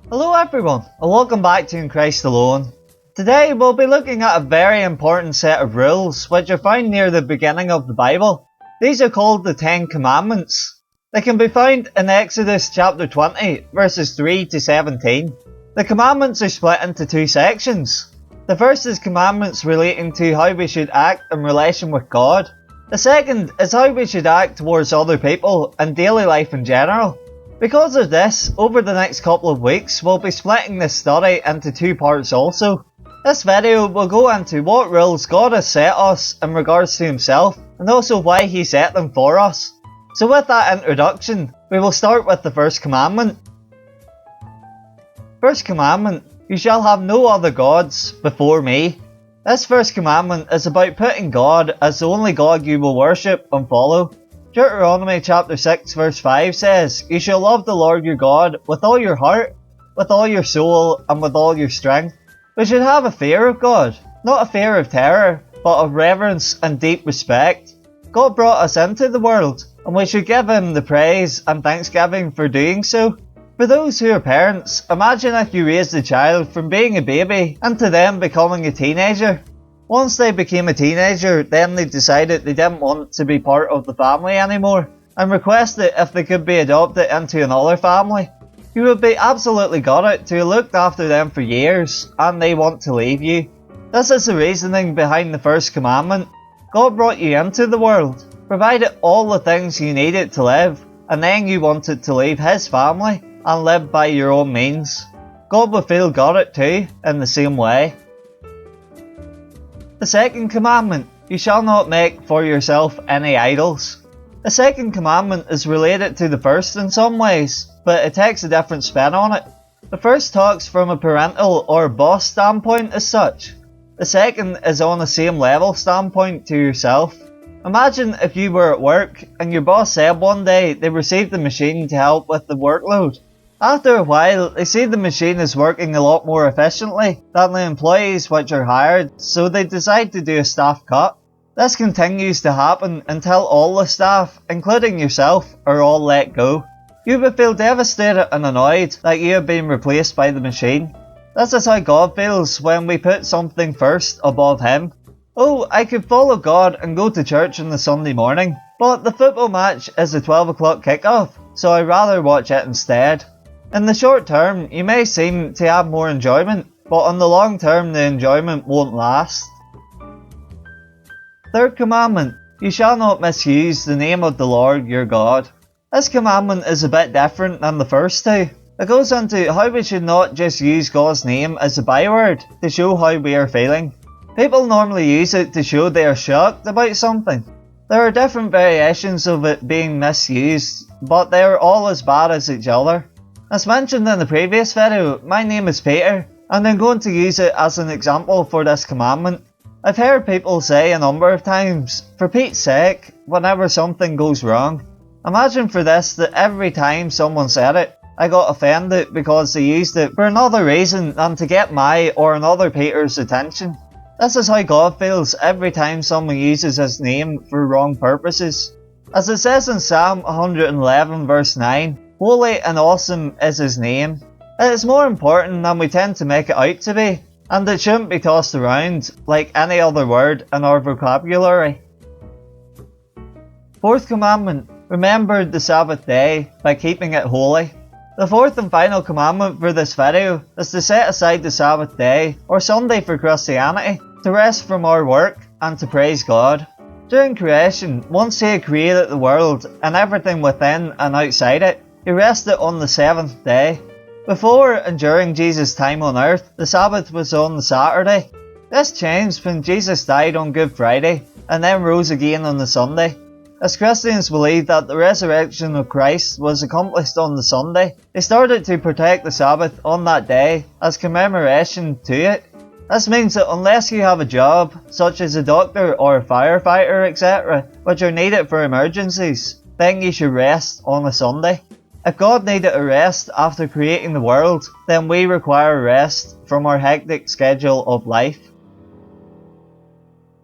Hello everyone, and welcome back to In Christ Alone. Today we'll be looking at a very important set of rules which are found near the beginning of the Bible. These are called the 10 Commandments. They can be found in Exodus chapter 20, verses 3 to 17. The commandments are split into two sections. The first is commandments relating to how we should act in relation with God. The second is how we should act towards other people and daily life in general. Because of this, over the next couple of weeks, we'll be splitting this study into two parts also. This video will go into what rules God has set us in regards to himself, and also why he set them for us. So with that introduction, we will start with the first commandment. First commandment, you shall have no other gods before me. This first commandment is about putting God as the only God you will worship and follow. Deuteronomy chapter 6 verse 5 says, You shall love the Lord your God with all your heart, with all your soul, and with all your strength. We should have a fear of God, not a fear of terror, but of reverence and deep respect. God brought us into the world, and we should give him the praise and thanksgiving for doing so. For those who are parents, imagine if you raised a child from being a baby into them becoming a teenager. Once they became a teenager, then they decided they didn't want to be part of the family anymore and requested if they could be adopted into another family. You would be absolutely gutted to have looked after them for years and they want to leave you. This is the reasoning behind the first commandment. God brought you into the world, provided all the things you needed to live, and then you wanted to leave his family and live by your own means. God would feel gutted too, in the same way. The second commandment, you shall not make for yourself any idols. The second commandment is related to the first in some ways, but it takes a different spin on it. The first talks from a parental or boss standpoint as such. The second is on the same level standpoint to yourself. Imagine if you were at work and your boss said one day they received the machine to help with the workload. After a while, they see the machine is working a lot more efficiently than the employees which are hired, so they decide to do a staff cut. This continues to happen until all the staff, including yourself, are all let go. You would feel devastated and annoyed that you have been replaced by the machine. This is how God feels when we put something first above him. Oh, I could follow God and go to church on the Sunday morning, but the football match is a 12 o'clock kickoff, so I'd rather watch it instead. In the short term, you may seem to have more enjoyment, but on the long term the enjoyment won't last. Third commandment, you shall not misuse the name of the Lord your God. This commandment is a bit different than the first two. It goes into how we should not just use God's name as a byword to show how we are feeling. People normally use it to show they are shocked about something. There are different variations of it being misused, but they are all as bad as each other. As mentioned in the previous video, my name is Peter, and I'm going to use it as an example for this commandment. I've heard people say a number of times, for Pete's sake, whenever something goes wrong. Imagine for this that every time someone said it, I got offended because they used it for another reason than to get my or another Peter's attention. This is how God feels every time someone uses his name for wrong purposes. As it says in Psalm 111 verse 9, Holy and awesome is his name. It is more important than we tend to make it out to be, and it shouldn't be tossed around like any other word in our vocabulary. Fourth commandment, remember the Sabbath day by keeping it holy. The fourth and final commandment for this video is to set aside the Sabbath day, or Sunday for Christianity, to rest from our work and to praise God. During creation, once he had created the world and everything within and outside it, he rested on the seventh day. Before and during Jesus' time on earth, the Sabbath was on the Saturday. This changed when Jesus died on Good Friday and then rose again on the Sunday. As Christians believe that the resurrection of Christ was accomplished on the Sunday, they started to protect the Sabbath on that day as commemoration to it. This means that unless you have a job, such as a doctor or a firefighter, etc., which are needed for emergencies, then you should rest on a Sunday. If God needed a rest after creating the world, then we require rest from our hectic schedule of life.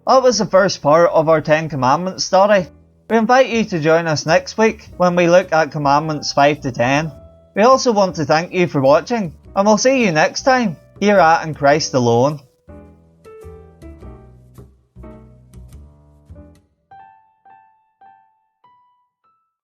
That was the first part of our 10 Commandments study. We invite you to join us next week when we look at Commandments 5 to 10. We also want to thank you for watching. And we'll see you next time, here at In Christ Alone.